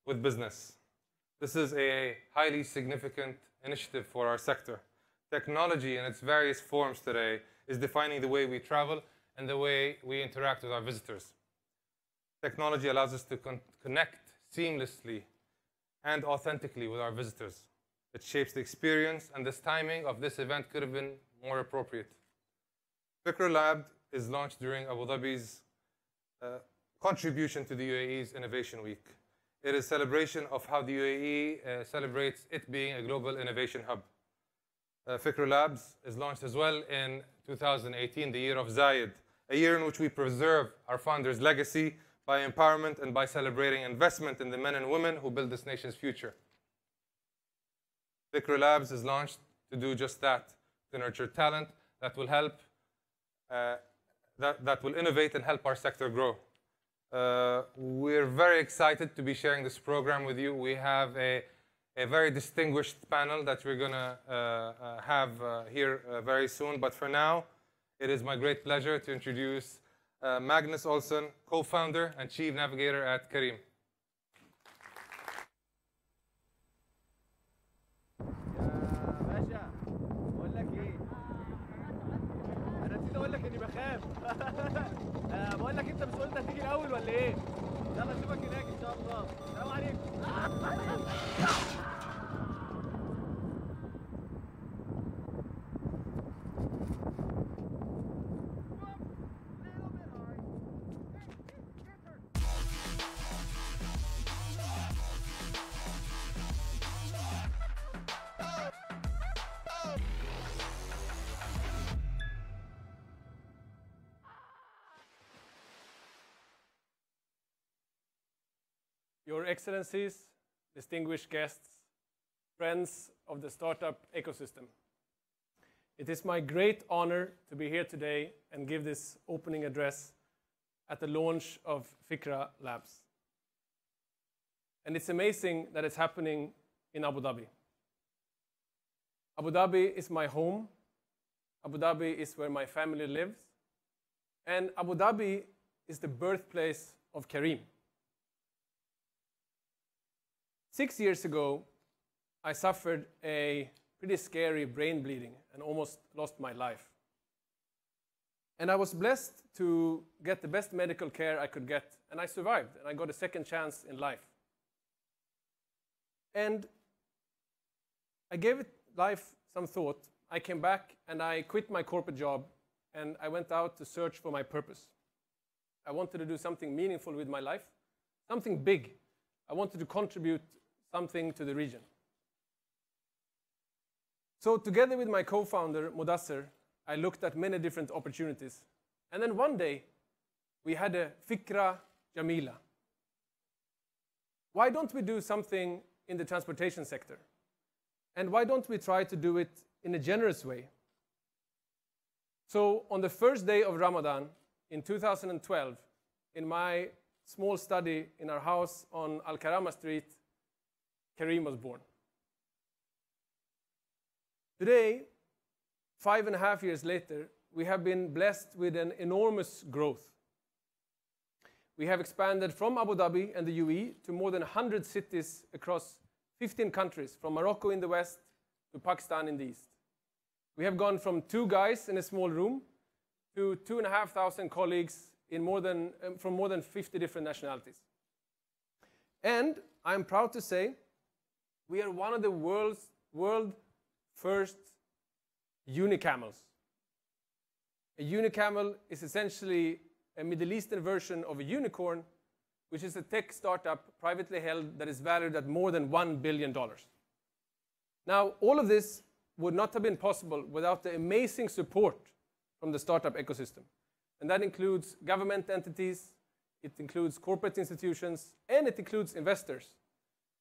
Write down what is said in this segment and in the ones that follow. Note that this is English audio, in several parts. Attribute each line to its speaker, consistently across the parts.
Speaker 1: with business. This is a highly significant initiative for our sector. Technology in its various forms today is defining the way we travel and the way we interact with our visitors. Technology allows us to connect seamlessly and authentically with our visitors. It shapes the experience, and this timing of this event could have been more appropriate. Fikra Lab is launched during Abu Dhabi's contribution to the UAE's Innovation Week. It is a celebration of how the UAE celebrates it being a global innovation hub. Fikra Labs is launched as well in 2018, the year of Zayed, a year in which we preserve our founders' legacy by empowerment and by celebrating investment in the men and women who build this nation's future. Fikra Labs is launched to do just that, to nurture talent that will help, that will innovate and help our sector grow. We're very excited to be sharing this program with you. We have a very distinguished panel that we're going to have here very soon. But for now, it is my great pleasure to introduce Magnus Olsson, co-founder and chief navigator at Careem.
Speaker 2: بقول لك انت مش قلت هتيجي الاول ولا ايه؟ يلا اشوفك هناك ان شاء الله. السلام عليكم. Your Excellencies, distinguished guests, friends of the startup ecosystem. It is my great honor to be here today and give this opening address at the launch of Fikra Labs. And it's amazing that it's happening in Abu Dhabi. Abu Dhabi is my home. Abu Dhabi is where my family lives. And Abu Dhabi is the birthplace of Careem. 6 years ago, I suffered a pretty scary brain bleeding and almost lost my life. And I was blessed to get the best medical care I could get, and I survived, and I got a second chance in life. And I gave it life some thought. I came back and I quit my corporate job, and I went out to search for my purpose. I wanted to do something meaningful with my life, something big. I wanted to contribute something to the region. So together with my co-founder, Mudassir, I looked at many different opportunities. And then one day, we had a Fikra Jamila. Why don't we do something in the transportation sector? And why don't we try to do it in a generous way? So on the first day of Ramadan in 2012, in my small study in our house on Al-Karama Street, Careem was born. Today, 5.5 years later, we have been blessed with an enormous growth. We have expanded from Abu Dhabi and the UAE to more than 100 cities across 15 countries, from Morocco in the west to Pakistan in the east. We have gone from 2 guys in a small room to 2,500 colleagues in from more than 50 different nationalities. And I'm proud to say we are one of the world's first unicamels. A unicamel is essentially a Middle Eastern version of a unicorn, which is a tech startup privately held that is valued at more than $1 billion. Now, all of this would not have been possible without the amazing support from the startup ecosystem. And that includes government entities, it includes corporate institutions, and it includes investors.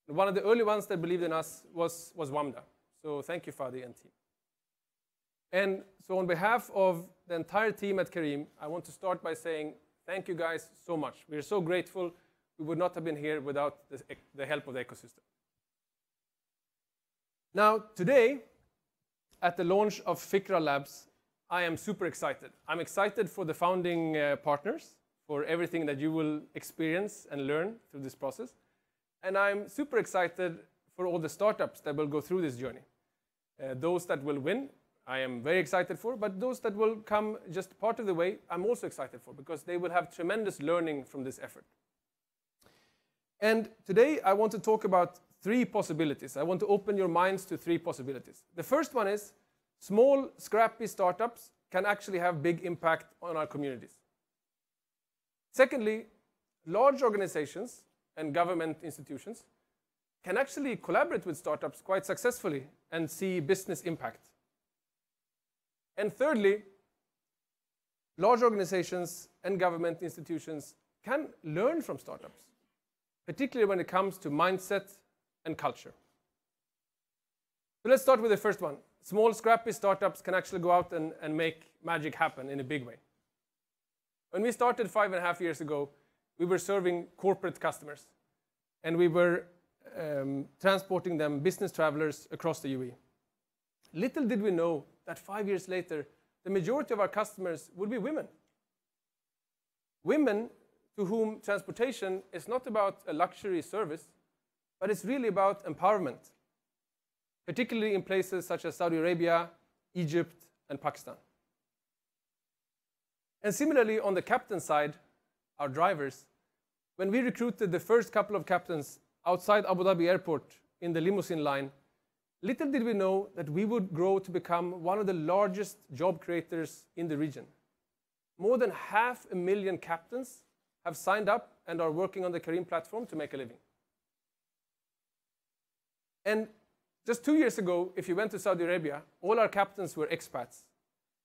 Speaker 2: And one of the early ones that believed in us was Wanda. So thank you, Fadi and team. And so on behalf of the entire team at Careem, I want to start by saying thank you guys so much. We're so grateful. We would not have been here without the help of the ecosystem. Now, today, at the launch of Fikra Labs, I am super excited. I'm excited for the founding partners, for everything that you will experience and learn through this process. And I'm super excited for all the startups that will go through this journey. Those that will win, I am very excited for, but those that will come just part of the way, I'm also excited for, because they will have tremendous learning from this effort. And today, I want to talk about 3 possibilities. I want to open your minds to 3 possibilities. The first one is small, scrappy startups can actually have big impact on our communities. Secondly, large organizations and government institutions can actually collaborate with startups quite successfully and see business impact. And thirdly, large organizations and government institutions can learn from startups, particularly when it comes to mindset and culture. So let's start with the first one. Small, scrappy startups can actually go out and make magic happen in a big way. When we started 5.5 years ago, we were serving corporate customers, and we were transporting them, business travelers, across the UAE. Little did we know that 5 years later, the majority of our customers would be women. Women to whom transportation is not about a luxury service, but it's really about empowerment, particularly in places such as Saudi Arabia, Egypt, and Pakistan. And similarly, on the captain side, our drivers, when we recruited the first couple of captains outside Abu Dhabi airport in the limousine line, little did we know that we would grow to become one of the largest job creators in the region. More than 500,000 captains have signed up and are working on the Careem platform to make a living. And just 2 years ago, if you went to Saudi Arabia, all our captains were expats.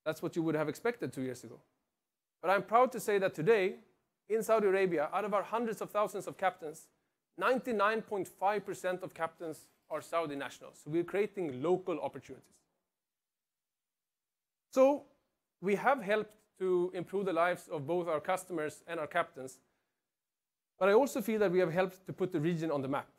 Speaker 2: That's what you would have expected 2 years ago. But I'm proud to say that today, in Saudi Arabia, out of our hundreds of thousands of captains, 99.5% of captains are Saudi nationals. So we're creating local opportunities. So we have helped to improve the lives of both our customers and our captains. But I also feel that we have helped to put the region on the map.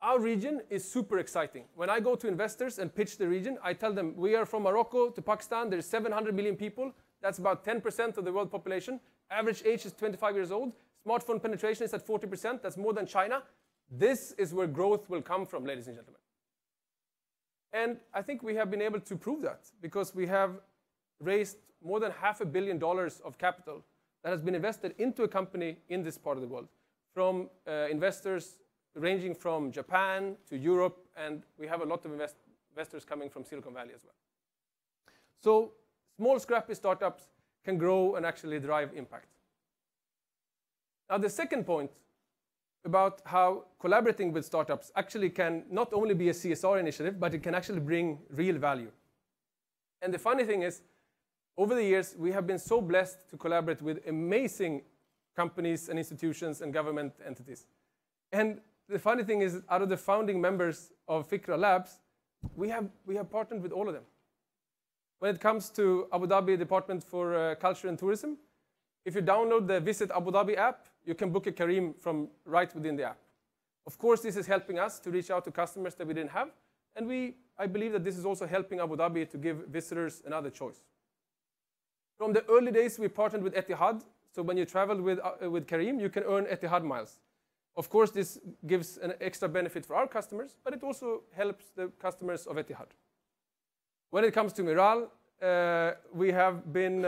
Speaker 2: Our region is super exciting. When I go to investors and pitch the region, I tell them we are from Morocco to Pakistan. There's 700 million people. That's about 10% of the world population. Average age is 25 years old. Smartphone penetration is at 40%. That's more than China. This is where growth will come from, ladies and gentlemen. And I think we have been able to prove that because we have raised more than $500 million of capital that has been invested into a company in this part of the world, from investors ranging from Japan to Europe, and we have a lot of investors coming from Silicon Valley as well. So small, scrappy startups can grow and actually drive impact. Now, the second point about how collaborating with startups actually can not only be a CSR initiative, but it can actually bring real value. And the funny thing is, over the years, we have been so blessed to collaborate with amazing companies and institutions and government entities. And the funny thing is, out of the founding members of Fikra Labs, we have partnered with all of them. When it comes to Abu Dhabi Department for Culture and Tourism, if you download the Visit Abu Dhabi app, you can book a Careem from right within the app. Of course, this is helping us to reach out to customers that we didn't have. And I believe that this is also helping Abu Dhabi to give visitors another choice. From the early days, we partnered with Etihad. So when you travel with Careem, you can earn Etihad miles. Of course, this gives an extra benefit for our customers, but it also helps the customers of Etihad. When it comes to Miral, we have been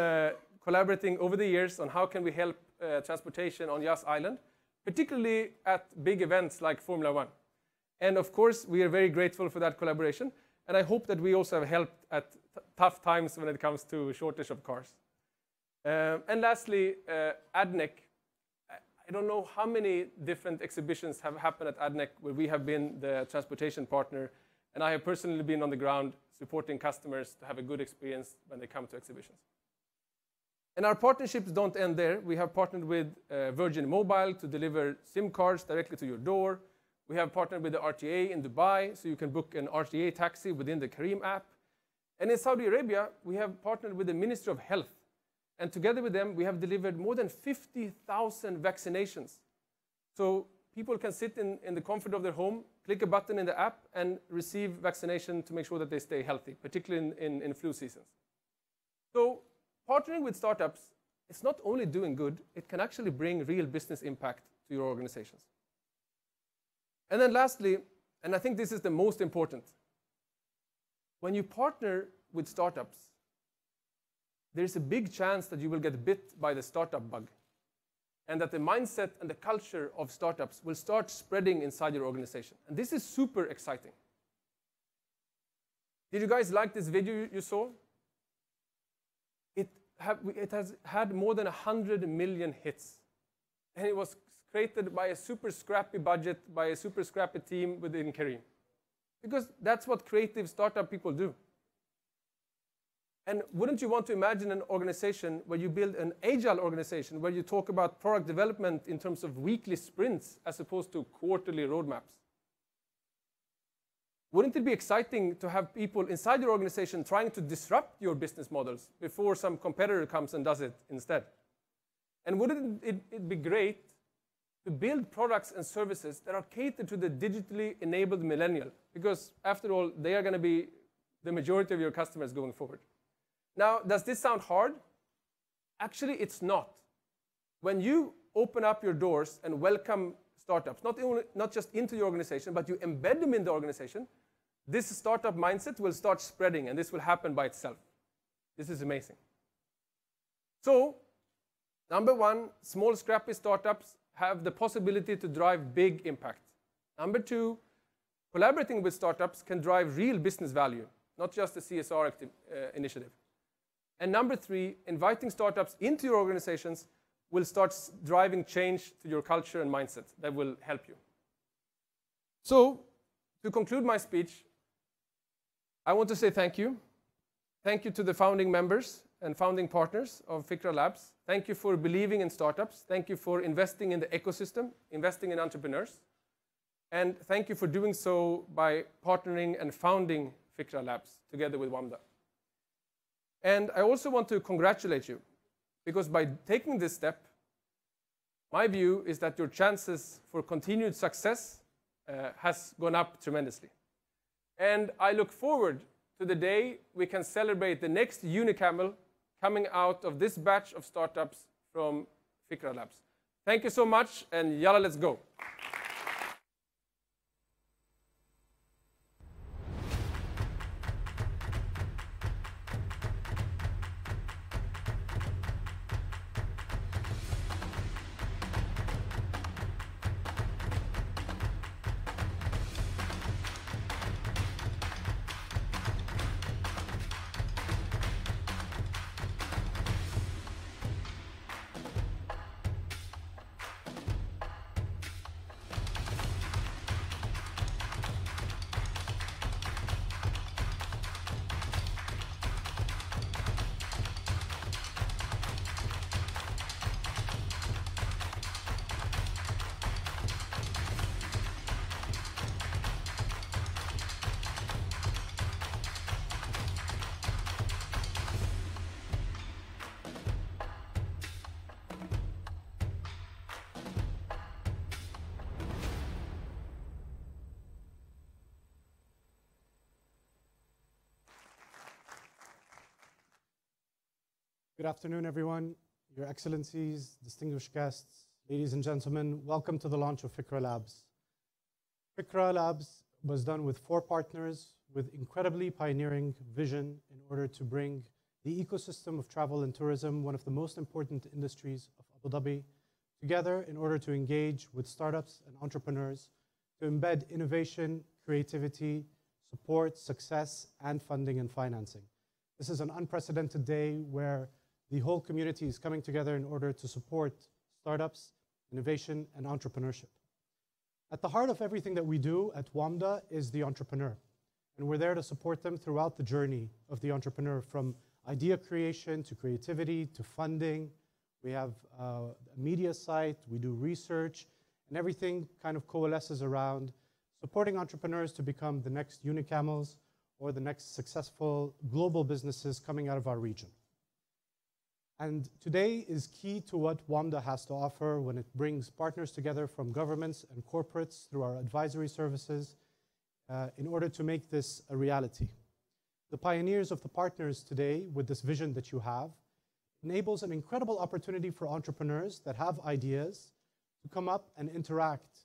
Speaker 2: collaborating over the years on how can we help transportation on Yas Island, particularly at big events like Formula 1. And of course, we are very grateful for that collaboration. And I hope that we also have helped at tough times when it comes to shortage of cars. And lastly, ADNEC. I don't know how many different exhibitions have happened at ADNEC where we have been the transportation partner. And I have personally been on the ground supporting customers to have a good experience when they come to exhibitions. And our partnerships don't end there. We have partnered with Virgin Mobile to deliver SIM cards directly to your door. We have partnered with the RTA in Dubai, so you can book an RTA taxi within the Careem app. And in Saudi Arabia, we have partnered with the Ministry of Health. And together with them, we have delivered more than 50,000 vaccinations. So people can sit in the comfort of their home, click a button in the app, and receive vaccination to make sure that they stay healthy, particularly in flu seasons. So partnering with startups, it's not only doing good, it can actually bring real business impact to your organizations. And then lastly, and I think this is the most important, when you partner with startups, there's a big chance that you will get bit by the startup bug, and that the mindset and the culture of startups will start spreading inside your organization. And this is super exciting. Did you guys like this video you saw? It has had more than 100 million hits. And it was created by a super scrappy budget, by a super scrappy team within Kareem. Because that's what creative startup people do. And wouldn't you want to imagine an organization where you build an agile organization, where you talk about product development in terms of weekly sprints as opposed to quarterly roadmaps? Wouldn't it be exciting to have people inside your organization trying to disrupt your business models before some competitor comes and does it instead? And wouldn't it be great to build products and services that are catered to the digitally enabled millennial? Because after all, they are going to be the majority of your customers going forward. Now, does this sound hard? Actually, it's not. When you open up your doors and welcome startups, not just into your organization, but you embed them in the organization, this startup mindset will start spreading, and this will happen by itself. This is amazing. So, number one, small scrappy startups have the possibility to drive big impact. Number two, collaborating with startups can drive real business value, not just a CSR initiative. And number three, inviting startups into your organizations will start driving change to your culture and mindset that will help you. So, to conclude my speech, I want to say thank you. Thank you to the founding members and founding partners of Fikra Labs. Thank you for believing in startups. Thank you for investing in the ecosystem, investing in entrepreneurs. And thank you for doing so by partnering and founding Fikra Labs together with Wanda. And I also want to congratulate you, because by taking this step, my view is that your chances for continued success has gone up tremendously. And I look forward to the day we can celebrate the next Unicamel coming out of this batch of startups from Fikra Labs. Thank you so much, and yalla, let's go.
Speaker 3: Good afternoon, everyone. Your Excellencies, distinguished guests, ladies and gentlemen, welcome to the launch of Fikra Labs. Fikra Labs was done with 4 partners with incredibly pioneering vision in order to bring the ecosystem of travel and tourism, one of the most important industries of Abu Dhabi, together in order to engage with startups and entrepreneurs to embed innovation, creativity, support, success, and funding and financing. This is an unprecedented day where the whole community is coming together in order to support startups, innovation, and entrepreneurship. At the heart of everything that we do at Wanda is the entrepreneur. And we're there to support them throughout the journey of the entrepreneur, from idea creation to creativity to funding. We have a media site, we do research, and everything kind of coalesces around supporting entrepreneurs to become the next Unicamels or the next successful global businesses coming out of our region. And today is key to what Wanda has to offer when it brings partners together from governments and corporates through our advisory services in order to make this a reality. The pioneers of the partners today, with this vision that you have, enables an incredible opportunity for entrepreneurs that have ideas to come up and interact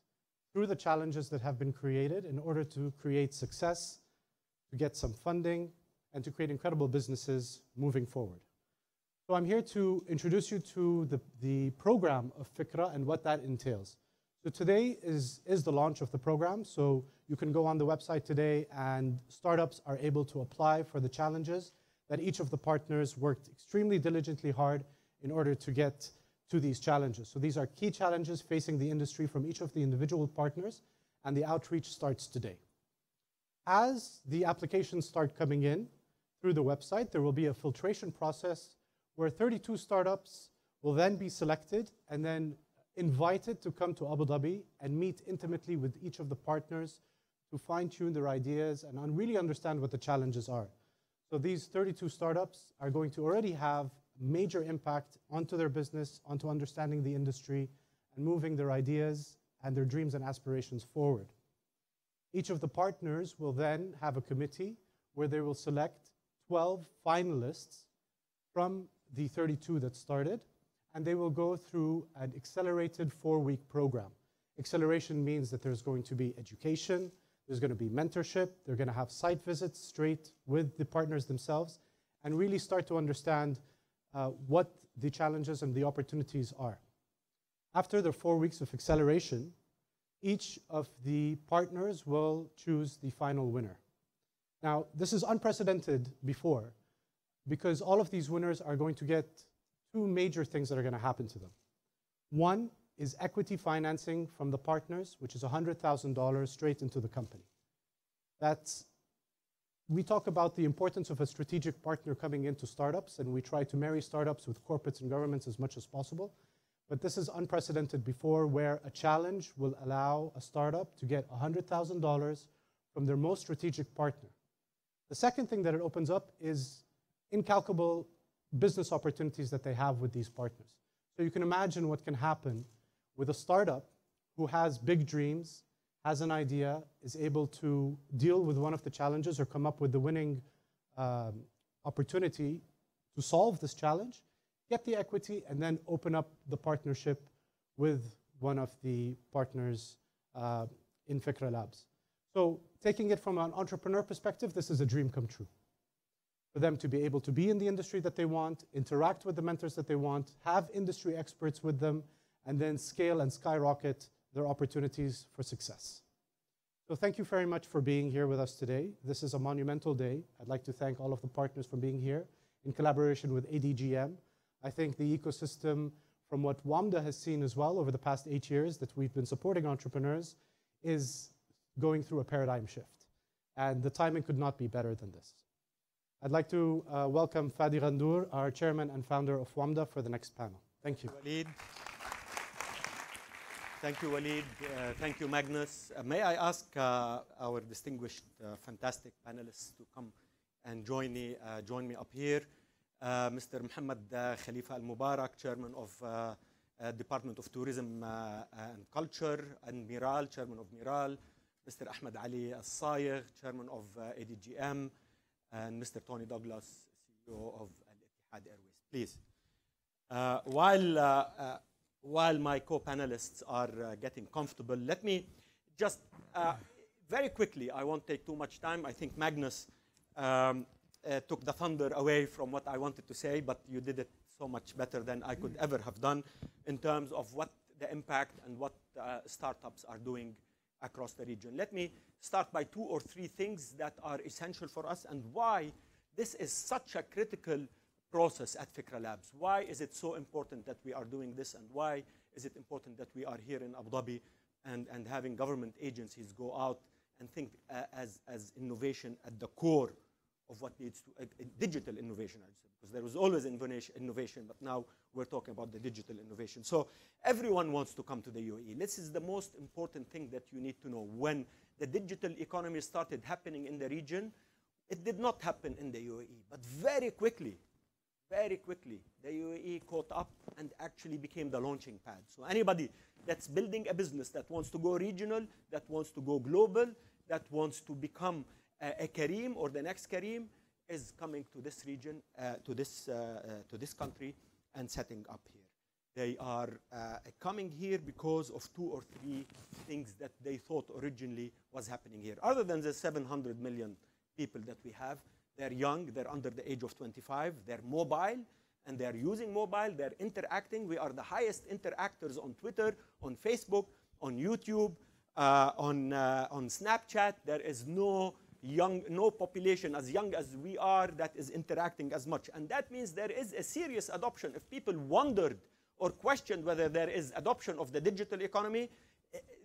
Speaker 3: through the challenges that have been created in order to create success, to get some funding, and to create incredible businesses moving forward. So I'm here to introduce you to the program of Fikra and what that entails. So today is the launch of the program. So you can go on the website today and startups are able to apply for the challenges that each of the partners worked extremely diligently hard in order to get to these challenges. So these are key challenges facing the industry from each of the individual partners, and the outreach starts today. As the applications start coming in through the website, there will be a filtration process where 32 startups will then be selected and then invited to come to Abu Dhabi and meet intimately with each of the partners to fine-tune their ideas and really understand what the challenges are. So these 32 startups are going to already have major impact onto their business, onto understanding the industry, and moving their ideas and their dreams and aspirations forward. Each of the partners will then have a committee where they will select 12 finalists from the 32 that started, and they will go through an accelerated 4-week program. Acceleration means that there's going to be education, there's going to be mentorship, they're going to have site visits straight with the partners themselves, and really start to understand what the challenges and the opportunities are. After the 4 weeks of acceleration, each of the partners will choose the final winner. Now, this is unprecedented before, because all of these winners are going to get 2 major things that are going to happen to them. One is equity financing from the partners, which is $100,000 straight into the company. We talk about the importance of a strategic partner coming into startups, and we try to marry startups with corporates and governments as much as possible. But this is unprecedented before, where a challenge will allow a startup to get $100,000 from their most strategic partner. The second thing that it opens up is incalculable business opportunities that they have with these partners. So you can imagine what can happen with a startup who has big dreams, has an idea, is able to deal with one of the challenges or come up with the winning opportunity to solve this challenge, get the equity, and then open up the partnership with one of the partners in Fikra Labs. So taking it from an entrepreneur perspective, this is a dream come true. For them to be able to be in the industry that they want, interact with the mentors that they want, have industry experts with them, and then scale and skyrocket their opportunities for success. So thank you very much for being here with us today. This is a monumental day. I'd like to thank all of the partners for being here in collaboration with ADGM. I think the ecosystem, from what Wanda has seen as well over the past 8 years that we've been supporting entrepreneurs, is going through a paradigm shift. And the timing could not be better than this. I'd like to welcome Fadi Ghandour, our chairman and founder of Wanda, for the next panel. Thank you.
Speaker 4: Walid. Thank you, Walid. Thank you, Magnus. May I ask our distinguished, fantastic panelists to come and join me up here. Mr. Muhammad Khalifa Al-Mubarak, chairman of Department of Tourism and Culture, and Miral, chairman of Miral. Mr. Ahmed Ali Al-Sayegh, chairman of ADGM, and Mr. Tony Douglas, CEO of Al-Ittihad Airways. Please. While my co-panelists are getting comfortable, let me just very quickly, I won't take too much time. I think Magnus took the thunder away from what I wanted to say, but you did it so much better than I could ever have done in terms of what the impact and what startups are doing across the region. Let me start by 2 or 3 things that are essential for us and why this is such a critical process at Fikra Labs. Why is it so important that we are doing this, and why is it important that we are here in Abu Dhabi and having government agencies go out and think as innovation at the core of what needs to, digital innovation, I'd say, because there was always innovation, but now we're talking about the digital innovation. So everyone wants to come to the UAE. This is the most important thing that you need to know. When the digital economy started happening in the region, it did not happen in the UAE, but very quickly, the UAE caught up and actually became the launching pad. So anybody that's building a business that wants to go regional, that wants to go global, that wants to become a Kareem or the next Kareem, is coming to this region, to this country, and setting up here. They are coming here because of 2 or 3 things that they thought originally was happening here. Other than the 700 million people that we have, they're young, they're under the age of 25, they're mobile, and they're using mobile, they're interacting. We are the highest interactors on Twitter, on Facebook, on YouTube, on Snapchat. There is no population as young as we are that is interacting as much. And that means there is a serious adoption. If people wondered or questioned whether there is adoption of the digital economy,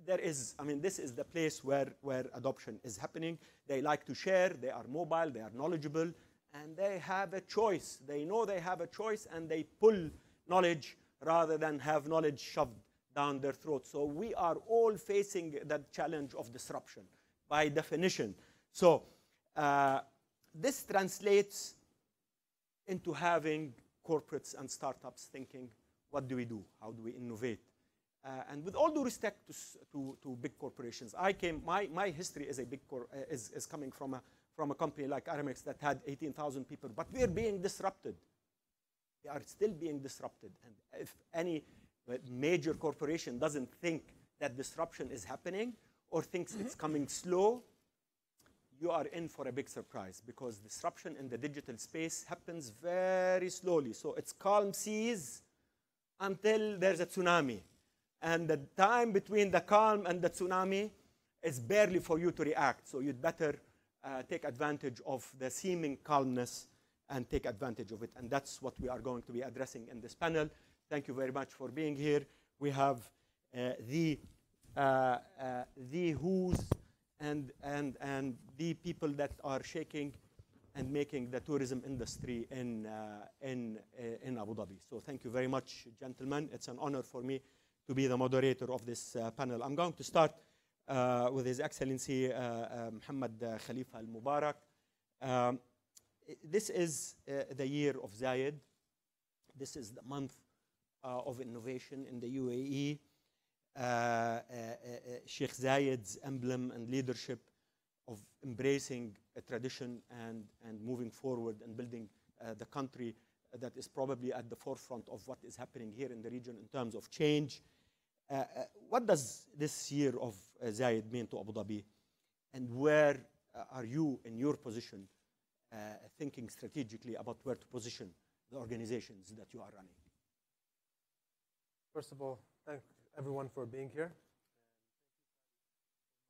Speaker 4: there is. I mean, this is the place where adoption is happening. They like to share, they are mobile, they are knowledgeable, and they have a choice. They know they have a choice, and they pull knowledge rather than have knowledge shoved down their throat. So we are all facing that challenge of disruption by definition. So this translates into having corporates and startups thinking, what do we do? How do we innovate? And with all due respect to big corporations, my history is is coming from a company like Aramex that had 18,000 people, but we are being disrupted. They are still being disrupted. And if any major corporation doesn't think that disruption is happening or thinks it's coming slow, you are in for a big surprise, because disruption in the digital space happens very slowly. So it's calm seas until there's a tsunami. And the time between the calm and the tsunami is barely for you to react. So you'd better take advantage of the seeming calmness and take advantage of it. And that's what we are going to be addressing in this panel. Thank you very much for being here. We have the who's and the people that are shaking and making the tourism industry in Abu Dhabi. So thank you very much, gentlemen. It's an honor for me to be the moderator of this panel. I'm going to start with His Excellency Mohammed Khalifa Al-Mubarak. This is the year of Zayed. This is the month of innovation in the UAE. Sheikh Zayed's emblem and leadership of embracing a tradition and moving forward and building the country that is probably at the forefront of what is happening here in the region in terms of change. What does this year of Zayed mean to Abu Dhabi? And where are you in your position thinking strategically about where to position the organizations that you are running?
Speaker 5: First of all, thank everyone for being here,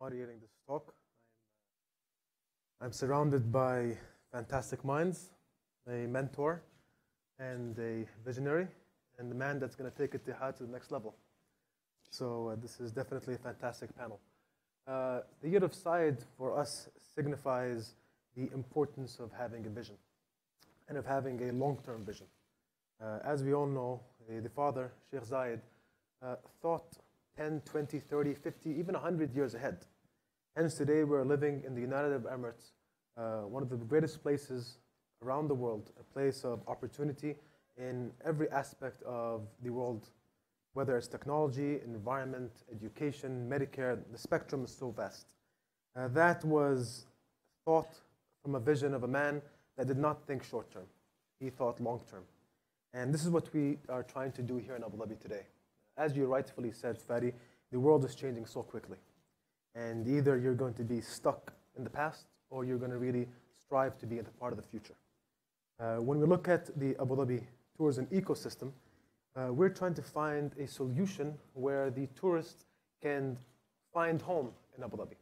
Speaker 5: moderating this talk. I'm surrounded by fantastic minds, a mentor, and a visionary, and the man that's going to take Ittihad to the next level. So this is definitely a fantastic panel. The year of Zayed for us signifies the importance of having a vision and of having a long-term vision. As we all know, the father, Sheikh Zayed, thought 10, 20, 30, 50, even 100 years ahead. Hence today we're living in the United Arab Emirates, one of the greatest places around the world, a place of opportunity in every aspect of the world, whether it's technology, environment, education, Medicare. The spectrum is so vast. That was thought from a vision of a man that did not think short term. He thought long term. And this is what we are trying to do here in Abu Dhabi today. As you rightfully said, Fadi, the world is changing so quickly. And either you're going to be stuck in the past or you're going to really strive to be a part of the future. When we look at the Abu Dhabi tourism ecosystem, we're trying to find a solution where the tourist can find home in Abu Dhabi.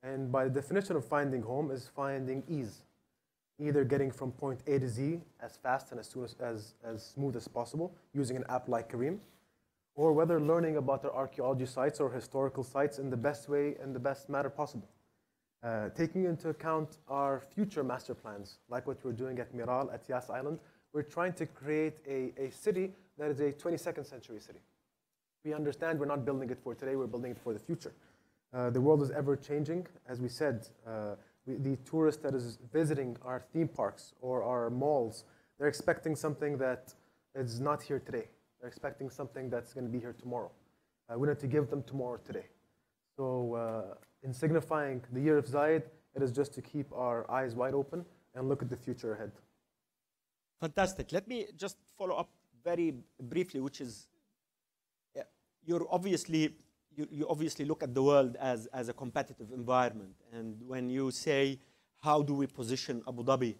Speaker 5: And by the definition of finding home is finding ease. Either getting from point A to Z as fast and as smooth as possible using an app like Kareem, or whether learning about their archaeology sites or historical sites in the best way and the best manner possible. Taking into account our future master plans, like what we're doing at Miral, at Yas Island, we're trying to create a city that is a 22nd century city. We understand we're not building it for today, we're building it for the future. The world is ever changing. As we said, the tourist that is visiting our theme parks or our malls, they're expecting something that is not here today. They're expecting something that's going to be here tomorrow. We need to give them tomorrow today. So in signifying the year of Zayed, it is just to keep our eyes wide open and look at the future ahead.
Speaker 4: Fantastic. Let me just follow up very briefly, which is you obviously look at the world as a competitive environment. And when you say, how do we position Abu Dhabi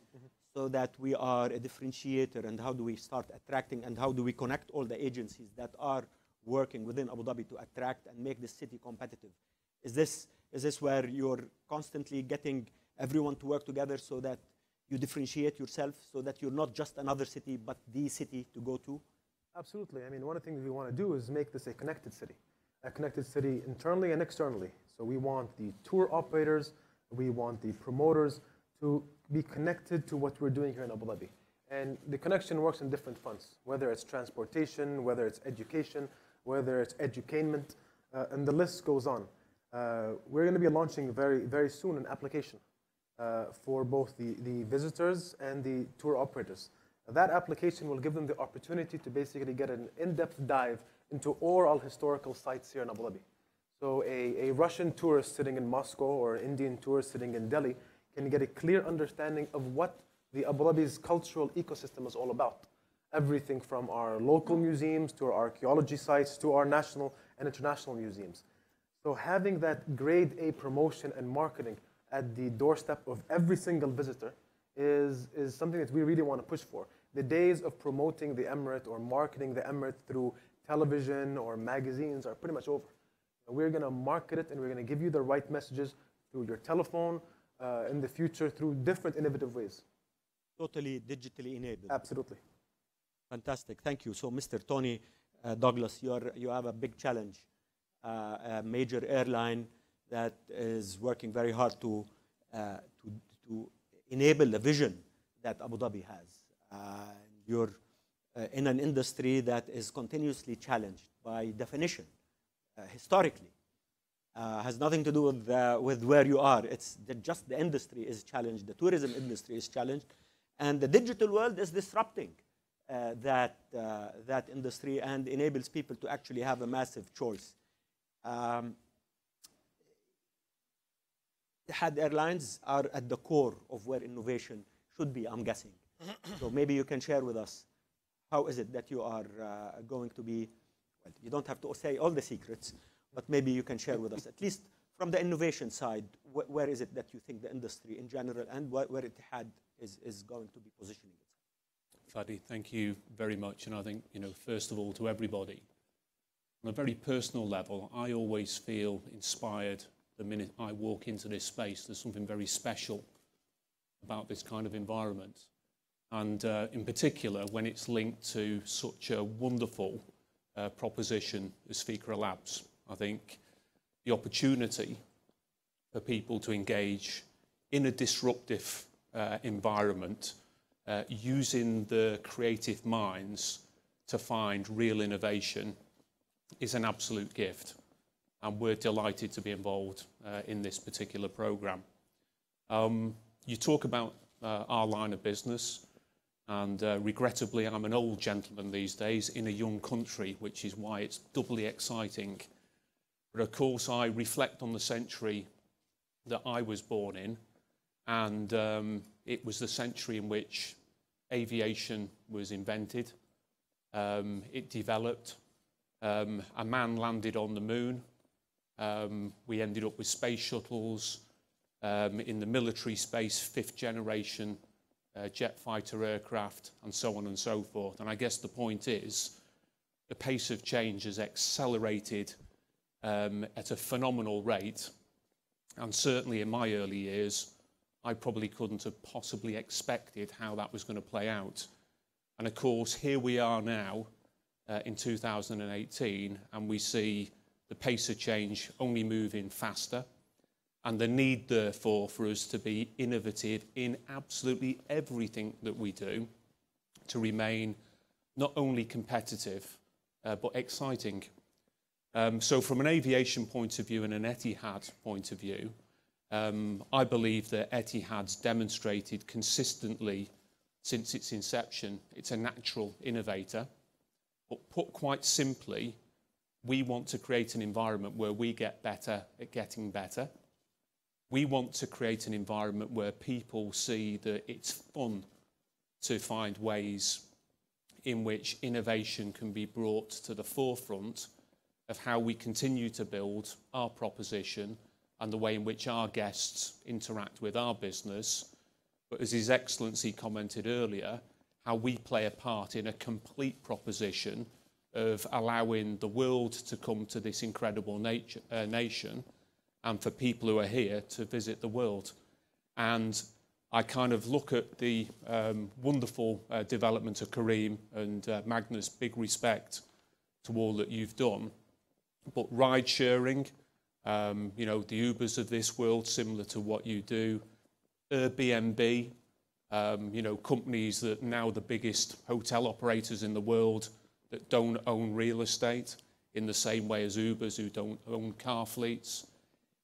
Speaker 4: so that we are a differentiator, and how do we start attracting, and how do we connect all the agencies that are working within Abu Dhabi to attract and make this city competitive? Is this where you're constantly getting everyone to work together so that you differentiate yourself, so that you're not just another city, but the city to go to?
Speaker 5: Absolutely. I mean, one of the things we want to do is make this a connected city internally and externally. So we want the tour operators, we want the promoters to be connected to what we're doing here in Abu Dhabi. And the connection works in different fronts, whether it's transportation, whether it's education, whether it's edutainment, and the list goes on. We're going to be launching very, very soon an application for both the visitors and the tour operators. That application will give them the opportunity to basically get an in-depth dive into all historical sites here in Abu Dhabi. So a Russian tourist sitting in Moscow or an Indian tourist sitting in Delhi can get a clear understanding of what the Abu Dhabi's cultural ecosystem is all about. Everything from our local museums to our archaeology sites to our national and international museums. So having that grade A promotion and marketing at the doorstep of every single visitor is something that we really want to push for. The days of promoting the Emirate or marketing the Emirate through television or magazines are pretty much over. We're going to market it, and we're going to give you the right messages through your telephone, in the future through different innovative ways.
Speaker 4: Totally digitally enabled.
Speaker 5: Absolutely.
Speaker 4: Fantastic. Thank you. So, Mr. Tony Douglas, you have a big challenge. A major airline that is working very hard to enable the vision that Abu Dhabi has. You're in an industry that is continuously challenged by definition, historically. Has nothing to do with where you are. It's just the industry is challenged. The tourism industry is challenged. And the digital world is disrupting that industry and enables people to actually have a massive choice. Etihad Airlines are at the core of where innovation should be, I'm guessing. So maybe you can share with us, how is it that you are going to be, well, you don't have to say all the secrets, but maybe you can share with us, at least from the innovation side, where is it that you think the industry in general and where Etihad is going to be positioning itself?
Speaker 6: Fadi, thank you very much. And I think, first of all, to everybody, on a very personal level, I always feel inspired the minute I walk into this space. There's something very special about this kind of environment. And in particular, when it's linked to such a wonderful proposition as Fikra Labs. I think the opportunity for people to engage in a disruptive environment, using the creative minds to find real innovation is an absolute gift. And we're delighted to be involved in this particular program. You talk about our line of business, and regrettably, I'm an old gentleman these days in a young country, which is why it's doubly exciting. But of course, I reflect on the century that I was born in, and it was the century in which aviation was invented. It developed. A man landed on the moon. We ended up with space shuttles. In the military space, 5th generation jet fighter aircraft, and so on and so forth. And I guess the point is, the pace of change has accelerated at a phenomenal rate. And certainly in my early years, I probably couldn't have possibly expected how that was going to play out. And of course, here we are now in 2018, and we see the pace of change only moving faster, and the need, therefore, for us to be innovative in absolutely everything that we do to remain not only competitive, but exciting. So from an aviation point of view and an Etihad point of view, I believe that Etihad's demonstrated consistently since its inception, it's a natural innovator. But put quite simply, we want to create an environment where we get better at getting better. We want to create an environment where people see that it's fun to find ways in which innovation can be brought to the forefront of how we continue to build our proposition and the way in which our guests interact with our business, but as His Excellency commented earlier, how we play a part in a complete proposition of allowing the world to come to this incredible nation and for people who are here to visit the world. And I kind of look at the wonderful development of Kareem and Magnus, big respect to all that you've done. But ride sharing, you know, the Ubers of this world, similar to what you do, Airbnb, you know, companies that are now the biggest hotel operators in the world that don't own real estate in the same way as Ubers who don't own car fleets.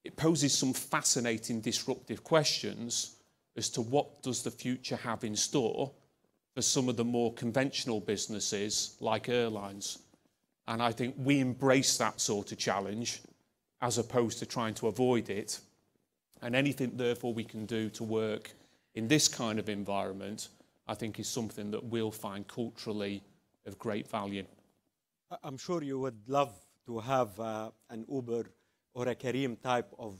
Speaker 6: It poses some fascinating disruptive questions as to what does the future have in store for some of the more conventional businesses like airlines. And I think we embrace that sort of challenge as opposed to trying to avoid it. And anything, therefore, we can do to work in this kind of environment, I think is something that we'll find culturally of great value.
Speaker 4: I'm sure you would love to have an Uber or a Kareem type of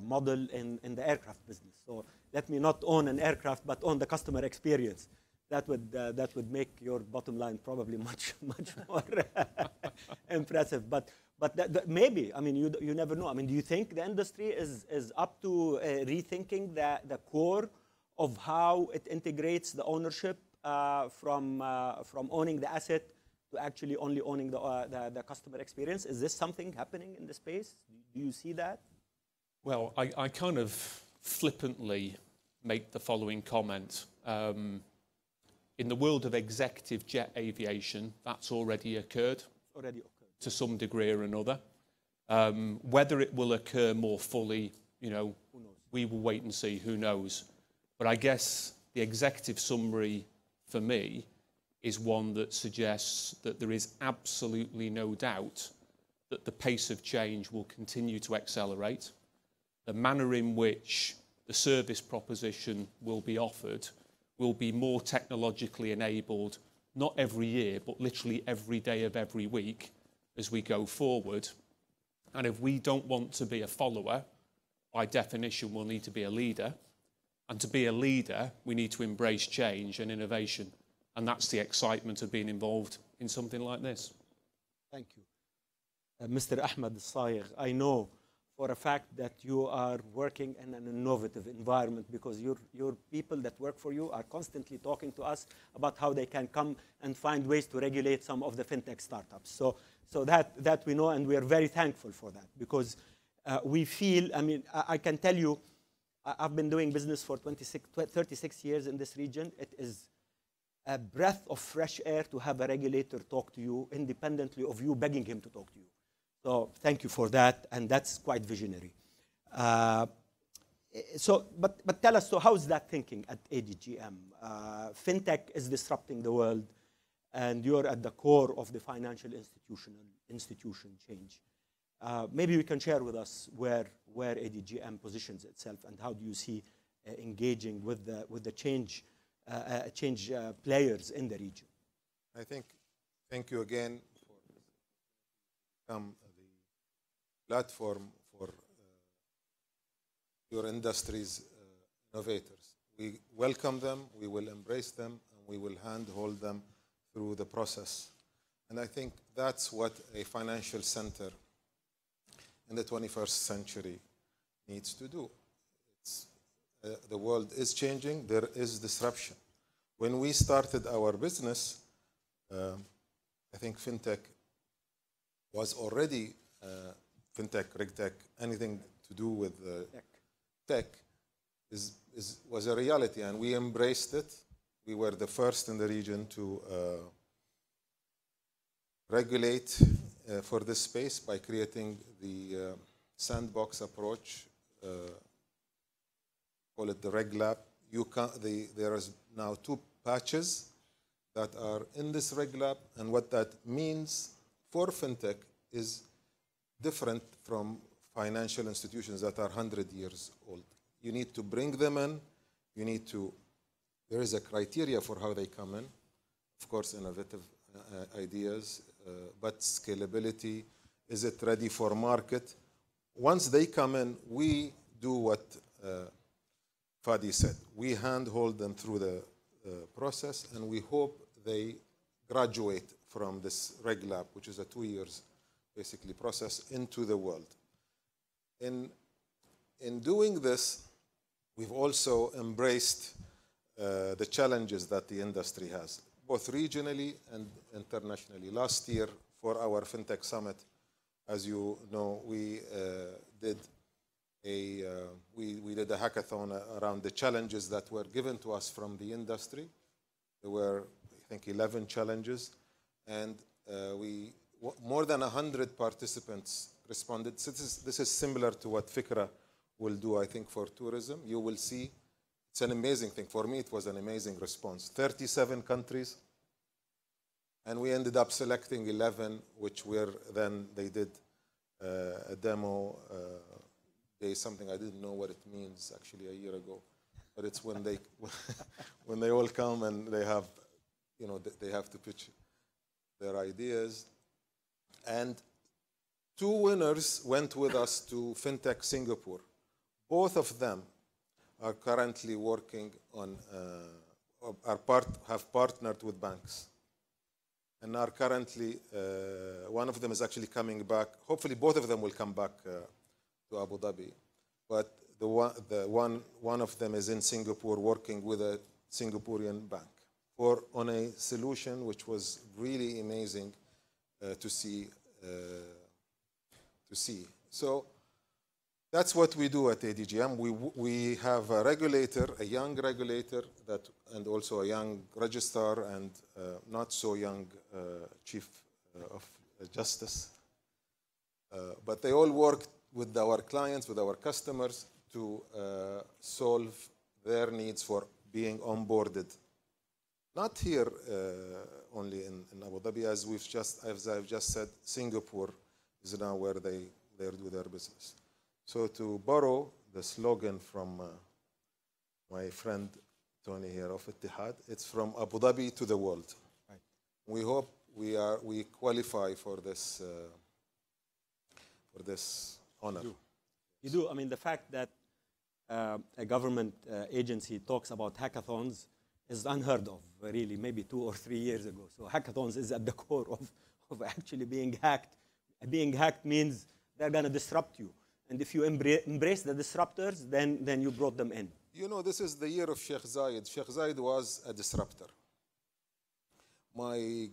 Speaker 4: model in the aircraft business. So let me not own an aircraft, but own the customer experience. That would make your bottom line probably much more impressive. But maybe, I mean, you never know. I mean, do you think the industry is up to rethinking the core of how it integrates the ownership from owning the asset to actually only owning the customer experience? Is this something happening in the space? Do you see that?
Speaker 6: Well, I kind of flippantly make the following comment. In the world of executive jet aviation, that's already occurred. To some degree or another. Whether it will occur more fully, you know, we will wait and see, who knows. But I guess the executive summary for me is one that suggests that there is absolutely no doubt that the pace of change will continue to accelerate. The manner in which the service proposition will be offered will be more technologically enabled, not every year, but literally every day of every week as we go forward. And if we don't want to be a follower, by definition, we'll need to be a leader. And to be a leader, we need to embrace change and innovation. And that's the excitement of being involved in something like this.
Speaker 4: Thank you. Mr. Ahmed Al-Sayegh, I know for a fact that you are working in an innovative environment because your people that work for you are constantly talking to us about how they can come and find ways to regulate some of the fintech startups. So that we know, and we are very thankful for that because we feel, I mean, I can tell you, I've been doing business for 36 years in this region. It is a breath of fresh air to have a regulator talk to you independently of you begging him to talk to you. So thank you for that, and that's quite visionary. But tell us, so how is that thinking at ADGM? Fintech is disrupting the world, and you're at the core of the financial institution change. Maybe you can share with us where ADGM positions itself, and how do you see engaging with the change players in the region?
Speaker 7: I think, thank you again for become the platform for your industry's innovators. We welcome them, we will embrace them, and we will handhold them through the process. And I think that's what a financial center in the 21st century needs to do. The world is changing, there is disruption. When we started our business, I think fintech was already, fintech, regtech, anything to do with tech was a reality, and we embraced it. We were the first in the region to regulate for this space by creating the sandbox approach, call it the Reg Lab. There is now 2 patches that are in this Reg Lab, and what that means for fintech is different from financial institutions that are 100 years old. You need to bring them in, there is a criteria for how they come in, of course, innovative ideas, but scalability, is it ready for market? Once they come in, we do what Fadi said. We handhold them through the process, and we hope they graduate from this Reg Lab, which is a 2 years basically process, into the world. In doing this, we've also embraced the challenges that the industry has, both regionally and internationally. Last year, for our FinTech Summit, as you know, we did a hackathon around the challenges that were given to us from the industry. There were, I think, 11 challenges, and more than 100 participants responded. So this is similar to what Fikra will do, I think, for tourism. You will see, it's an amazing thing. For me, it was an amazing response. 37 countries, and we ended up selecting 11, which were then, they did a demo day, something I didn't know what it means actually a year ago. But it's when they, when they all come and they have, you know, they have to pitch their ideas. And 2 winners went with us to FinTech Singapore. Both of them are currently working on, have partnered with banks, and are currently, one of them is actually coming back. Hopefully both of them will come back to Abu Dhabi. But one of them is in Singapore working with a Singaporean bank on a solution which was really amazing to see. So that's what we do at ADGM. We have a regulator, a young regulator, and also a young registrar, and not so young chief of justice. But they all work with our clients, with our customers, to solve their needs for being onboarded. Not here only in Abu Dhabi, as I've just said, Singapore is now where they do their business. So to borrow the slogan from my friend Tony here of Ittihad, it's from Abu Dhabi to the world. Right. We hope we qualify for this honor.
Speaker 4: You do. I mean, the fact that a government agency talks about hackathons is unheard of, really, maybe 2 or 3 years ago. So hackathons is at the core of actually being hacked. Being hacked means they're going to disrupt you. And if you embrace the disruptors, then you brought them in.
Speaker 7: You know, this is the year of Sheikh Zayed. Sheikh Zayed was a disruptor. My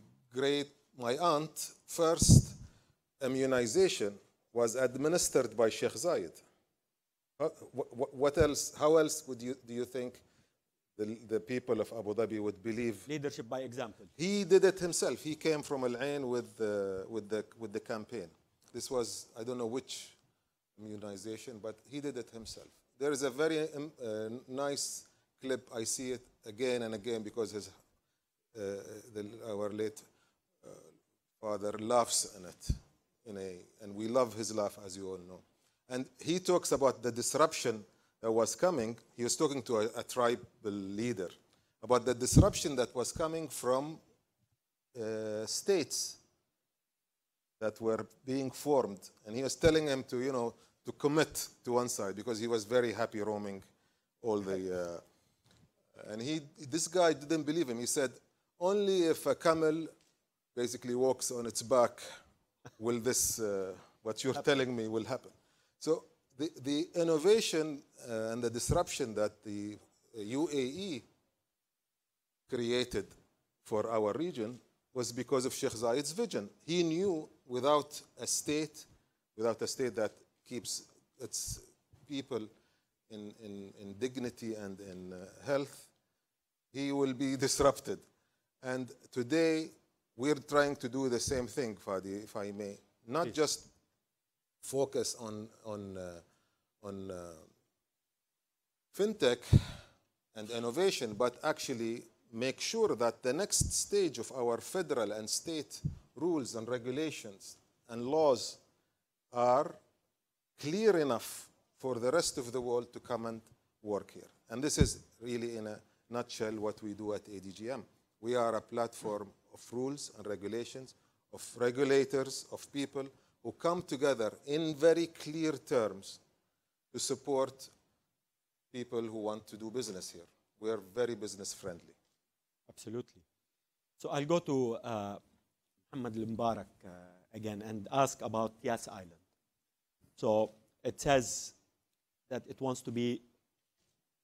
Speaker 7: aunt's first immunization was administered by Sheikh Zayed. What else? How else do you think the people of Abu Dhabi would believe?
Speaker 4: Leadership by example.
Speaker 7: He did it himself. He came from Al Ain with the campaign. This was, I don't know which immunization, but he did it himself. There is a very nice clip. I see it again and again because our late father laughs in it, and we love his laugh, as you all know. And he talks about the disruption that was coming. He was talking to a tribal leader about the disruption that was coming from states that were being formed, and he was telling him to commit to one side because he was very happy roaming all the. And this guy didn't believe him. He said, only if a camel basically walks on its back will this, what you're telling me, will happen. So the innovation and the disruption that the UAE created for our region was because of Sheikh Zayed's vision. He knew without a state that keeps its people in dignity and in health, he will be disrupted. And today, we're trying to do the same thing, Fadi, if I may. Not just focus on fintech and innovation, but actually make sure that the next stage of our federal and state rules and regulations and laws are clear enough for the rest of the world to come and work here. And this is really, in a nutshell, what we do at ADGM. We are a platform of rules and regulations of regulators, of people who come together in very clear terms to support people who want to do business here. We are very business friendly.
Speaker 4: Absolutely. So I'll go to Mohammed Al-Mubarak again and ask about Yas Island. So it says that it wants to be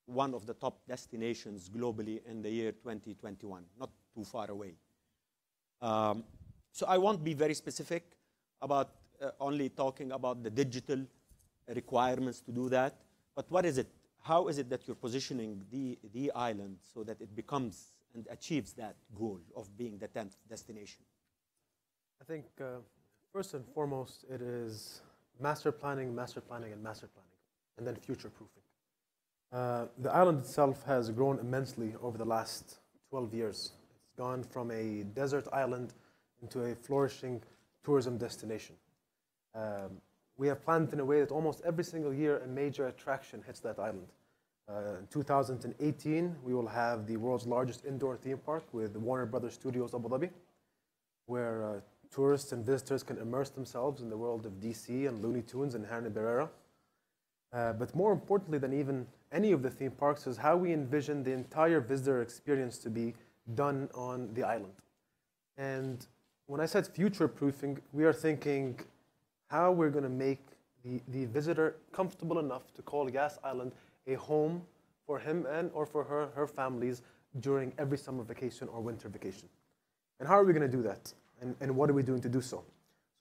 Speaker 4: one of the top destinations globally in the year 2021, not too far away. So I won't be very specific about only talking about the digital requirements to do that, but what is it? How is it that you're positioning the island so that it becomes and achieves that goal of being the 10th destination?
Speaker 5: I think first and foremost, it is master planning, and master planning, and then future-proofing. The island itself has grown immensely over the last 12 years. It's gone from a desert island into a flourishing tourism destination. We have planned in a way that almost every single year a major attraction hits that island. In 2018, we will have the world's largest indoor theme park with Warner Brothers Studios Abu Dhabi, where tourists and visitors can immerse themselves in the world of DC and Looney Tunes and Hanna-Barbera. But more importantly than even any of the theme parks is how we envision the entire visitor experience to be done on the island. And when I said future-proofing, we are thinking how we're going to make the visitor comfortable enough to call Yas Island a home for him and or for her families during every summer vacation or winter vacation. And how are we going to do that? And what are we doing to do so?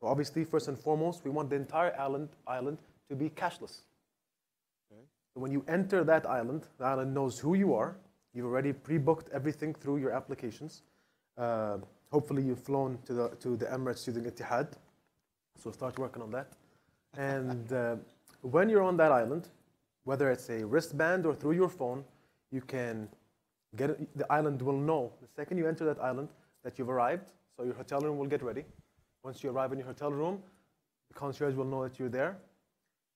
Speaker 5: So obviously, first and foremost, we want the entire island to be cashless. So when you enter that island, the island knows who you are. You've already pre-booked everything through your applications. Hopefully, you've flown to the Emirates using Etihad. So start working on that. And when you're on that island, whether it's a wristband or through your phone, you can get it. The island will know the second you enter that island that you've arrived. So your hotel room will get ready. Once you arrive in your hotel room, the concierge will know that you're there.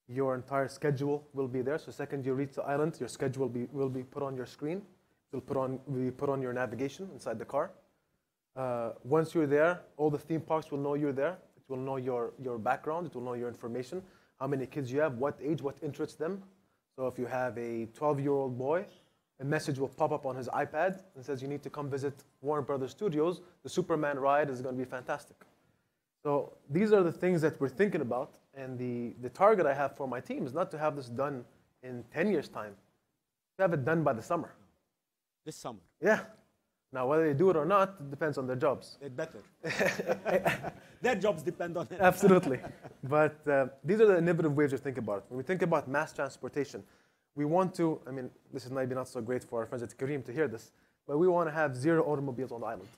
Speaker 5: Your entire schedule will be there. So the second you reach the island, your schedule will be put on your screen. It will be put on your navigation inside the car. Once you're there, all the theme parks will know you're there. It will know your background. It will know your information, how many kids you have, what age, what interests them. So if you have a 12-year-old boy, a message will pop up on his iPad and says you need to come visit Warner Brothers Studios. The Superman ride is going to be fantastic. So these are the things that we're thinking about. And the target I have for my team is not to have this done in 10 years' time. To have it done by the summer.
Speaker 4: This summer?
Speaker 5: Yeah. Now, whether they do it or not, it depends on their jobs.
Speaker 4: It better. Their jobs depend on it.
Speaker 5: Absolutely. But these are the innovative ways to think about it. When we think about mass transportation, we want to, I mean, this is maybe not so great for our friends at Kareem to hear this, but we want to have 0 automobiles on the island.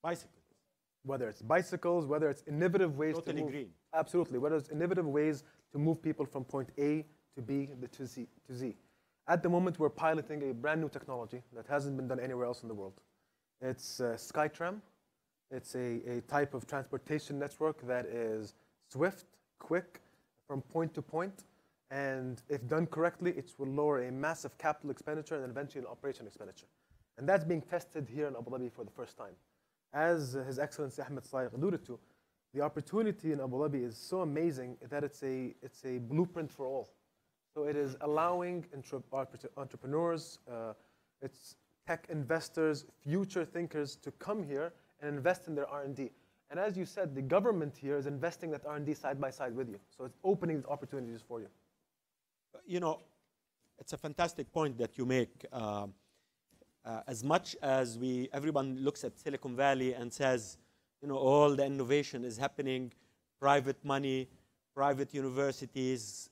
Speaker 4: Bicycles.
Speaker 5: Whether it's bicycles, whether it's innovative ways to move.
Speaker 4: Green.
Speaker 5: Absolutely. Whether it's innovative ways to move people from point A to B to Z. At the moment, we're piloting a brand new technology that hasn't been done anywhere else in the world. It's SkyTram. It's a type of transportation network that is swift, quick, from point to point. And if done correctly, it will lower a massive capital expenditure and eventually an operation expenditure. And that's being tested here in Abu Dhabi for the first time. As His Excellency Ahmed Saeed alluded to, the opportunity in Abu Dhabi is so amazing that it's a blueprint for all. So it is allowing entrepreneurs, it's tech investors, future thinkers to come here and invest in their R&D. And as you said, the government here is investing that R&D side by side with you. So it's opening opportunities for you.
Speaker 4: You know, it's a fantastic point that you make. As much as everyone looks at Silicon Valley and says, you know, all the innovation is happening, private money, private universities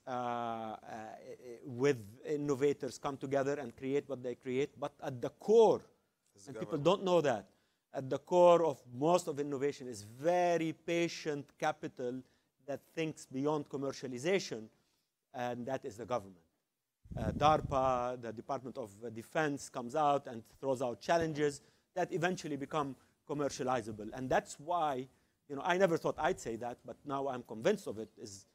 Speaker 4: with innovators come together and create what they create. But at the core, and people don't know that, at the core of most of innovation is very patient capital that thinks beyond commercialization, and that is the government. DARPA, the Department of Defense, comes out and throws out challenges that eventually become commercializable. And that's why, you know, I never thought I'd say that, but now I'm convinced of it, is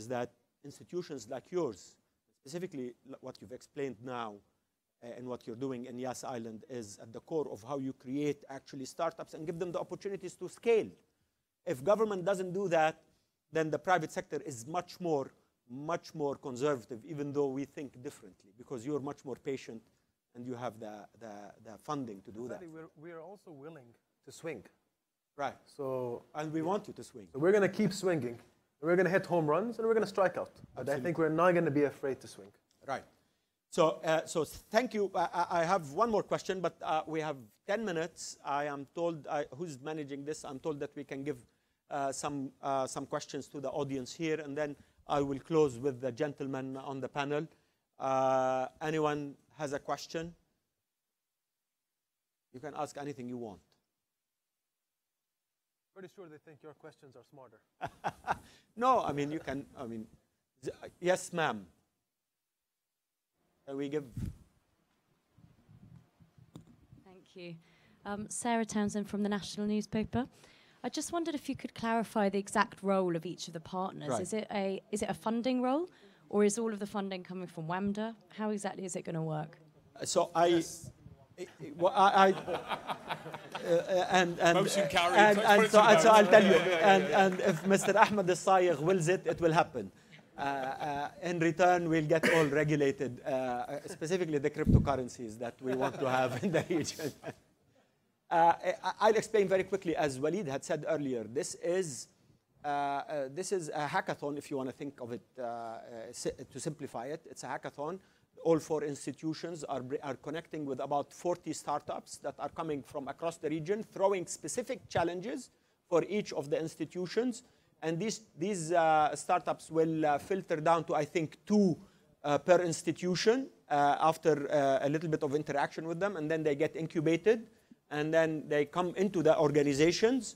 Speaker 4: that institutions like yours, specifically what you've explained now, in what you're doing in Yas Island is at the core of how you create actually startups and give them the opportunities to scale. If government doesn't do that, then the private sector is much more conservative, even though we think differently, because you're much more patient and you have the funding to do that.
Speaker 5: We are also willing to swing.
Speaker 4: Right.
Speaker 5: So,
Speaker 4: and we want you to swing.
Speaker 5: So we're going to keep swinging. We're going to hit home runs and we're going to strike out. But I think we're not going to be afraid to swing.
Speaker 4: Right. So, so thank you. I have one more question, but we have 10 minutes. I am told, who's managing this? I'm told that we can give some questions to the audience here, and then I will close with the gentleman on the panel. Anyone has a question? You can ask anything you want.
Speaker 5: Pretty sure they think your questions are smarter.
Speaker 4: No, I mean, you can, yes, ma'am. Can we give?
Speaker 8: Thank you. Sarah Townsend from the National Newspaper. I just wondered if you could clarify the exact role of each of the partners.
Speaker 4: Right.
Speaker 8: Is it a funding role, or is all of the funding coming from Wanda? How exactly is it going to work?
Speaker 4: So
Speaker 6: Motion carried.
Speaker 4: and so I'll tell you. And if Mr. Ahmed Al-Sayegh wills it, it will happen. In return, we'll get all regulated, specifically the cryptocurrencies that we want to have in the region. I'll explain very quickly, as Walid had said earlier. This is a hackathon, if you want to think of it, to simplify it. It's a hackathon. All 4 institutions are connecting with about 40 startups that are coming from across the region, throwing specific challenges for each of the institutions. And these startups will filter down to, I think, 2 per institution after a little bit of interaction with them. And then they get incubated. And then they come into the organizations.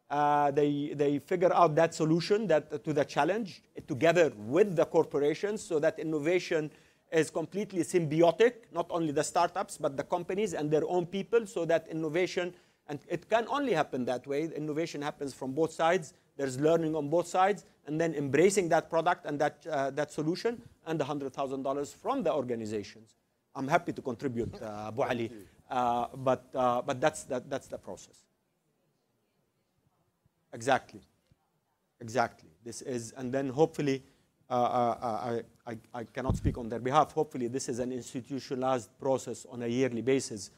Speaker 4: They figure out that solution to the challenge together with the corporations, so that innovation is completely symbiotic, not only the startups, but the companies and their own people, so that innovation, and it can only happen that way. Innovation happens from both sides. There's learning on both sides, and then embracing that product and that solution, and the $100,000 from the organizations. I'm happy to contribute, Abu Ali, but that's the process. Exactly. This is, and then hopefully, I cannot speak on their behalf. Hopefully, this is an institutionalized process on a yearly basis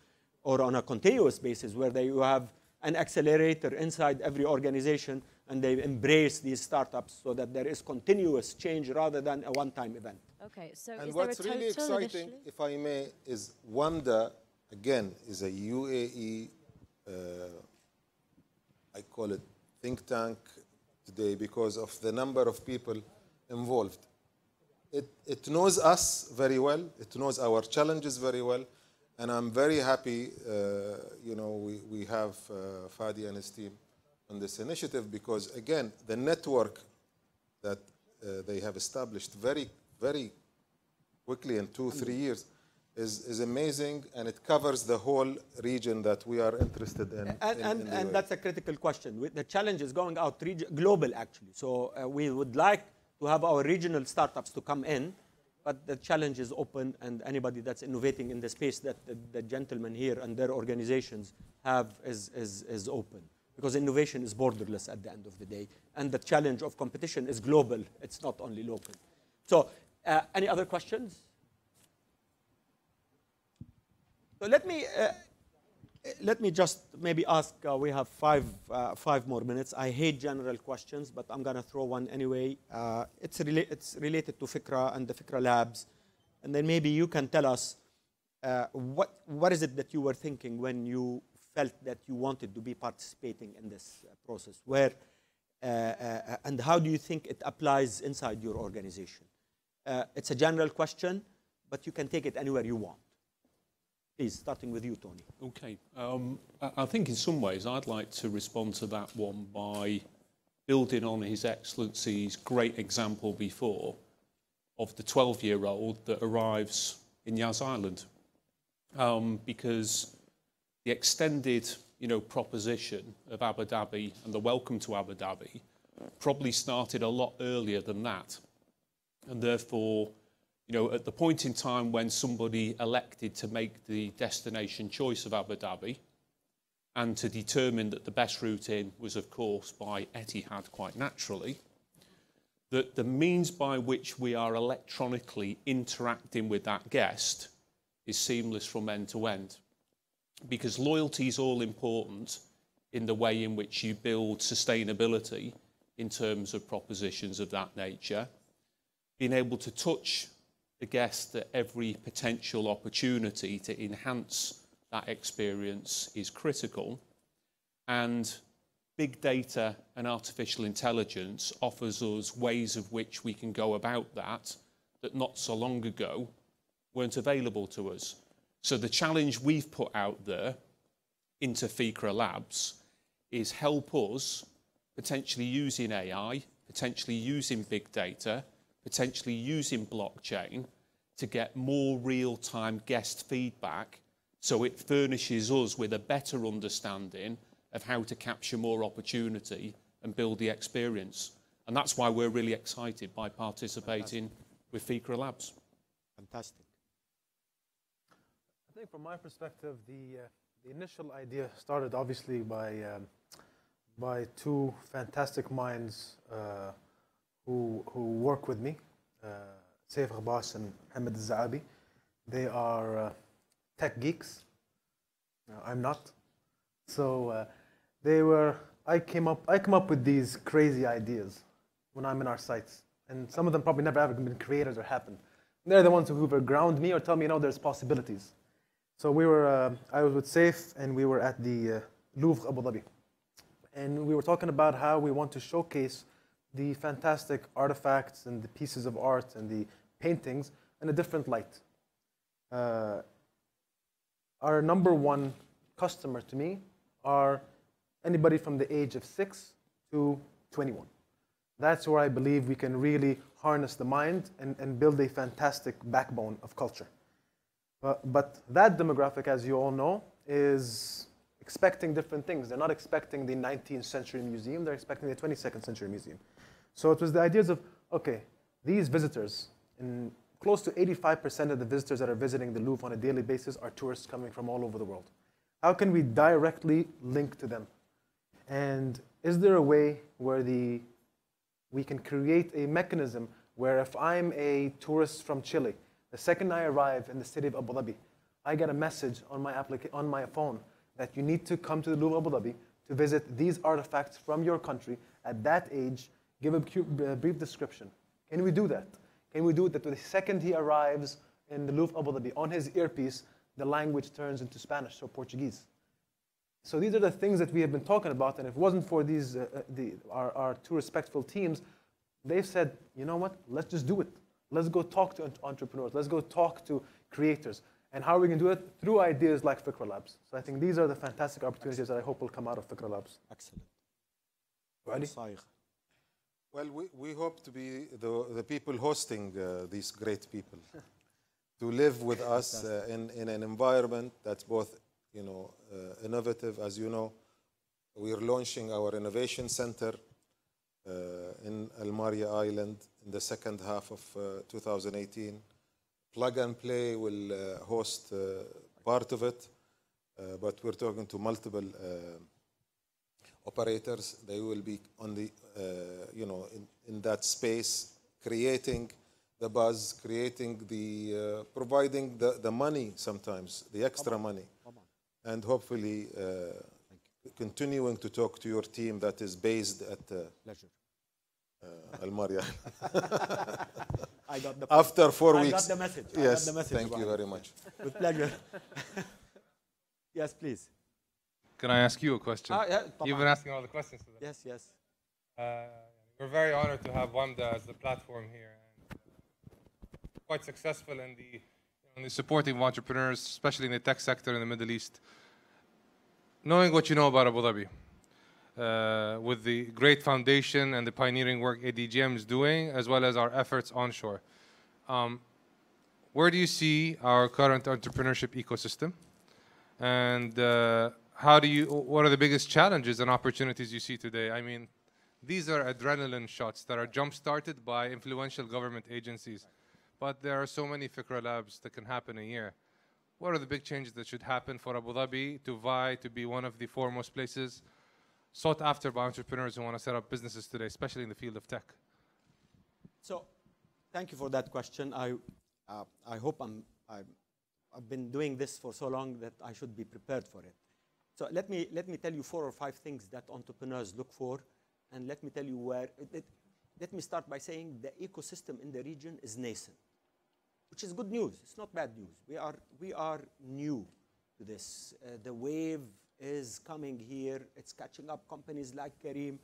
Speaker 4: or on a continuous basis, where you have an accelerator inside every organization, and they embrace these startups so that there is continuous change rather than a one-time event.
Speaker 8: Okay, so
Speaker 7: And
Speaker 8: is there a
Speaker 7: what's
Speaker 8: total
Speaker 7: really exciting,
Speaker 8: initially?
Speaker 7: if I may, is Wanda, again, is a UAE, I call it think tank today because of the number of people involved. It knows us very well. It knows our challenges very well. And I'm very happy, we have Fadi and his team on this initiative, because, again, the network that they have established very, very quickly in 2-3 years is amazing, and it covers the whole region that we are interested in.
Speaker 4: And that's a critical question. The challenge is going out global, actually. So we would like to have our regional startups to come in, but the challenge is open, and anybody that's innovating in the space that the gentlemen here and their organizations have is open. Because innovation is borderless at the end of the day. And the challenge of competition is global. It's not only local. So any other questions? So let me just maybe ask, we have five more minutes. I hate general questions, but I'm going to throw one anyway. It's related to Fikra and the Fikra Labs. And then maybe you can tell us what is it that you were thinking when you felt that you wanted to be participating in this process? And how do you think it applies inside your organization? It's a general question, but you can take it anywhere you want. Please, starting with you, Tony.
Speaker 6: Okay. I think in some ways I'd like to respond to that one by building on His Excellency's great example before of the 12-year-old that arrives in Yas Island. Because the extended, proposition of Abu Dhabi and the welcome to Abu Dhabi probably started a lot earlier than that. And therefore, You know, at the point in time when somebody elected to make the destination choice of Abu Dhabi and to determine that the best route in was, of course, by Etihad, quite naturally, that the means by which we are electronically interacting with that guest is seamless from end to end. Because loyalty is all important in the way in which you build sustainability in terms of propositions of that nature. Being able to touch the guest at every potential opportunity to enhance that experience is critical. And big data and artificial intelligence offers us ways of which we can go about that not so long ago weren't available to us. So the challenge we've put out there into Fikra Labs is help us potentially using AI, potentially using big data, potentially using blockchain to get more real-time guest feedback so it furnishes us with a better understanding of how to capture more opportunity and build the experience. And that's why we're really excited by participating with Fikra Labs.
Speaker 4: Fantastic.
Speaker 5: I think from my perspective, the initial idea started obviously by two fantastic minds who work with me, Saif Ghabash and Mohammed Zaabi. They are tech geeks. I'm not. So I came up with these crazy ideas when I'm in our sites. And some of them probably never ever been created or happened. They're the ones who either ground me or tell me, there's possibilities. So I was with Saif and we were at the Louvre Abu Dhabi. And we were talking about how we want to showcase the fantastic artifacts and the pieces of art and the paintings in a different light. Our number one customer to me are anybody from the age of 6 to 21. That's where I believe we can really harness the mind and build a fantastic backbone of culture. But that demographic, as you all know, is expecting different things. They're not expecting the 19th century museum, they're expecting the 22nd century museum. So it was the ideas of, okay, these visitors, and close to 85% of the visitors that are visiting the Louvre on a daily basis are tourists coming from all over the world. How can we directly link to them? And is there a way where we can create a mechanism where if I'm a tourist from Chile, the second I arrive in the city of Abu Dhabi, I get a message on my phone that you need to come to the Louvre Abu Dhabi to visit these artifacts from your country at that age, give a brief description. Can we do that? Can we do it that the second he arrives in the Louvre Abu Dhabi, on his earpiece, the language turns into Spanish or Portuguese? So these are the things that we have been talking about, and if it wasn't for these our two respectful teams, they've said, you know what, let's just do it. Let's go talk to entrepreneurs. Let's go talk to creators. And how are we going to do it? Through ideas like Fikra Labs. So I think these are the fantastic opportunities that I hope will come out of Fikra Labs.
Speaker 4: Excellent.
Speaker 5: Ali?
Speaker 7: Well, we hope to be the people hosting these great people, to live with us in an environment that's both, innovative. As you know, we are launching our innovation center in Al Maria Island in the second half of 2018. Plug and Play will host part of it, but we're talking to multiple operators. They will be on the, in that space, creating the buzz, creating the, providing the money sometimes, the extra money, and hopefully continuing to talk to your team that is based at Al Maria.
Speaker 4: I got the
Speaker 7: After 4 weeks.
Speaker 4: I got the message.
Speaker 7: Yes,
Speaker 4: I got the message.
Speaker 7: thank you very much.
Speaker 4: With pleasure. Yes, please.
Speaker 1: Can I ask you a question? You've been asking all the questions today.
Speaker 4: Yes, yes.
Speaker 1: We're very honored to have Wanda as the platform here, and quite successful in the supporting of entrepreneurs, especially in the tech sector in the Middle East. Knowing what you know about Abu Dhabi, with the great foundation and the pioneering work ADGM is doing, as well as our efforts onshore, where do you see our current entrepreneurship ecosystem? And what are the biggest challenges and opportunities you see today? I mean, these are adrenaline shots that are jump-started by influential government agencies, but there are so many Fikra Labs that can happen a year. What are the big changes that should happen for Abu Dhabi to vie to be one of the foremost places sought after by entrepreneurs who want to set up businesses today, especially in the field of tech?
Speaker 4: So, thank you for that question. I hope I've been doing this for so long that I should be prepared for it. So let me tell you 4 or 5 things that entrepreneurs look for, and let me tell you where. Let me start by saying the ecosystem in the region is nascent, which is good news. It's not bad news. We are new to this. The wave is coming here. It's catching up companies like Kareem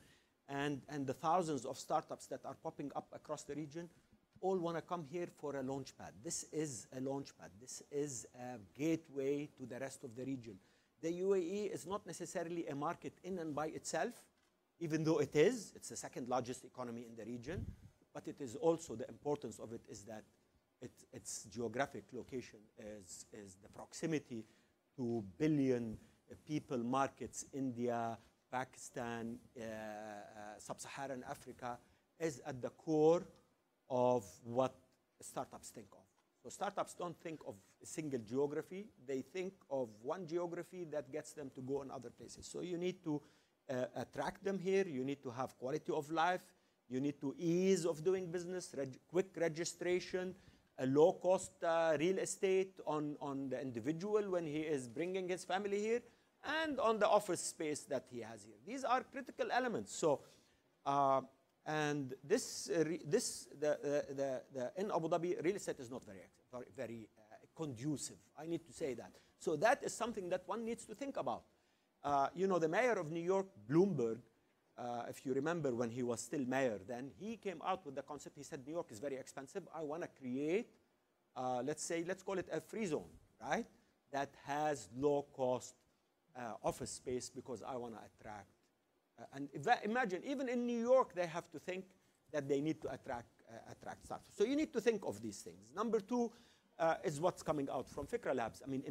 Speaker 4: and the thousands of startups that are popping up across the region. All want to come here for a launch pad. This is a launch pad. This is a gateway to the rest of the region. The UAE is not necessarily a market in and by itself, even though it is. It's the second largest economy in the region. But it is also, the importance of it is that its geographic location is the proximity to billion people markets, India, Pakistan, Sub-Saharan Africa, is at the core of what startups think of. So startups don't think of a single geography. They think of one geography that gets them to go in other places. So you need to attract them here. You need to have quality of life. You need to ease of doing business, quick registration, a low-cost real estate on the individual when he is bringing his family here, and on the office space that he has here. These are critical elements. So, and in Abu Dhabi, real estate is not very conducive. I need to say that. So that is something that one needs to think about. You know, the mayor of New York, Bloomberg, if you remember when he was still mayor then, he came out with the concept. He said, New York is very expensive. I want to create, let's call it a free zone, right? That has low-cost office space because I want to attract. And imagine, even in New York, they have to think that they need to attract startups. So you need to think of these things. Number 2 is what's coming out from Fikra Labs. I mean,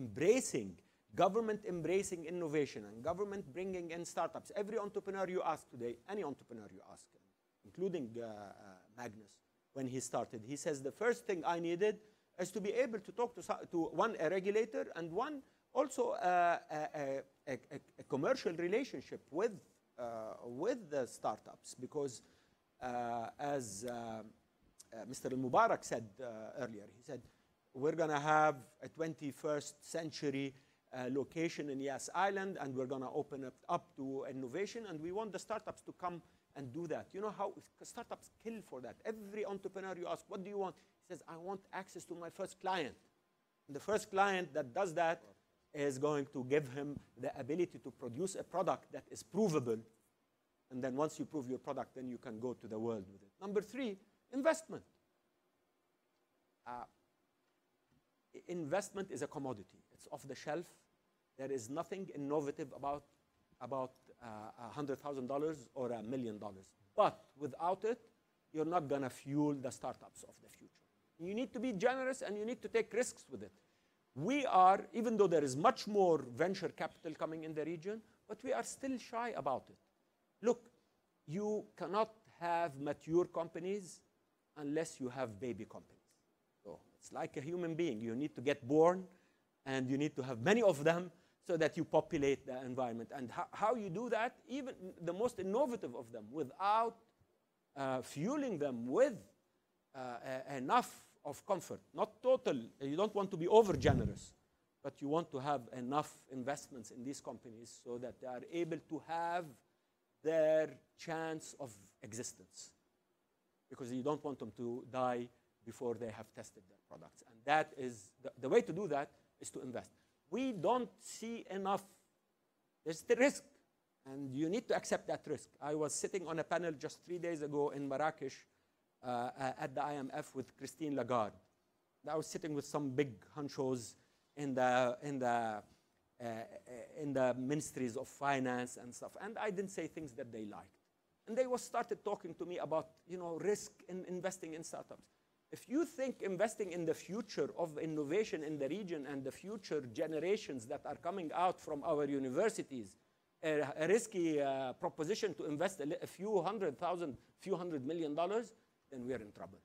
Speaker 4: government embracing innovation and government bringing in startups. Every entrepreneur you ask today, any entrepreneur you ask, including Magnus, when he started, he says, the first thing I needed is to be able to talk to one, a regulator, and one, also a commercial relationship with the startups, because as Mr. Al-Mubarak said earlier, he said, we're going to have a 21st century location in Yas Island, and we're going to open it up to innovation, and we want the startups to come and do that. You know how startups kill for that. Every entrepreneur you ask, what do you want? He says, I want access to my first client. And the first client that does that is going to give him the ability to produce a product that is provable. And then once you prove your product, then you can go to the world with it. Number 3, investment. Investment is a commodity. It's off the shelf. There is nothing innovative about $100,000 or $1 million. But without it, you're not going to fuel the startups of the future. You need to be generous, and you need to take risks with it. We are, even though there is much more venture capital coming in the region, but we are still shy about it. Look, you cannot have mature companies unless you have baby companies. So it's like a human being. You need to get born, and you need to have many of them so that you populate the environment. And how you do that, even the most innovative of them, without fueling them with enough of comfort, not total. You don't want to be over generous, but you want to have enough investments in these companies so that they are able to have their chance of existence, because you don't want them to die before they have tested their products. And that is, the way to do that is to invest. We don't see enough. There's the risk, and you need to accept that risk. I was sitting on a panel just 3 days ago in Marrakesh at the IMF with Christine Lagarde. I was sitting with some big honchos in the ministries of finance and stuff, and I didn't say things that they liked. And they started talking to me about, risk in investing in startups. If you think investing in the future of innovation in the region and the future generations that are coming out from our universities, a risky proposition to invest a few $100 million, then we are in trouble.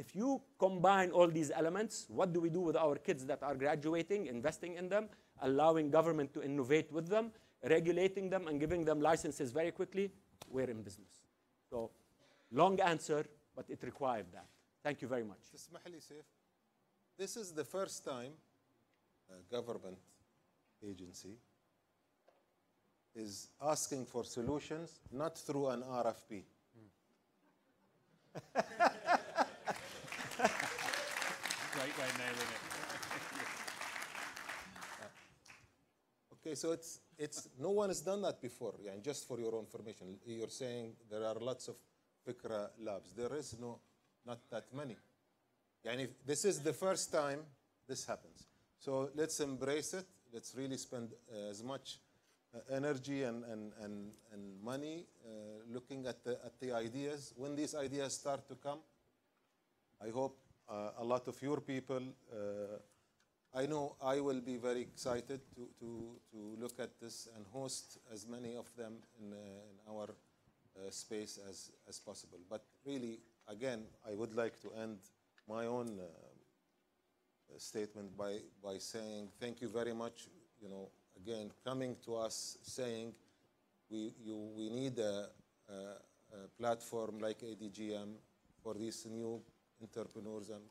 Speaker 4: if you combine all these elements, what do we do with our kids that are graduating, investing in them, allowing government to innovate with them, regulating them, and giving them licenses very quickly? We're in business. So, long answer, but it required that. Thank you very much.
Speaker 7: This is the first time a government agency is asking for solutions not through an RFP.
Speaker 6: Great way of nailing it.
Speaker 7: Okay, so it's no one has done that before. Yeah, and just for your own information, you're saying there are lots of Fikra Labs. There is not that many. Yani this is the first time this happens. So let's embrace it. Let's really spend as much energy and money looking at the ideas. When these ideas start to come, I hope a lot of your people, I know I will be very excited to look at this and host as many of them in our space as possible. But really, again, I would like to end my own statement by saying thank you very much. You know, again, coming to us saying we need a platform like ADGM for these new entrepreneurs and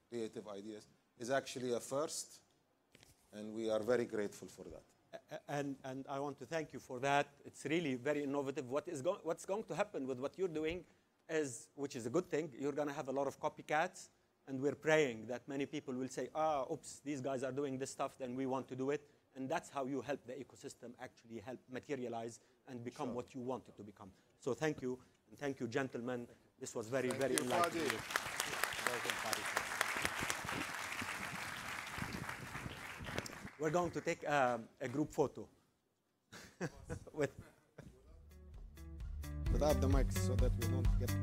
Speaker 7: creative ideas is actually a first, and we are very grateful for that.
Speaker 4: And I want to thank you for that. It's really very innovative. What's going to happen with what you're doing is, which is a good thing, you're going to have a lot of copycats, and we're praying that many people will say, oops, these guys are doing this stuff, then we want to do it. And that's how you help the ecosystem actually help materialize and become what you want it to become. So thank you, and thank you, gentlemen. This was very, very enlightening. We're going to take a group photo without the mics so that we don't get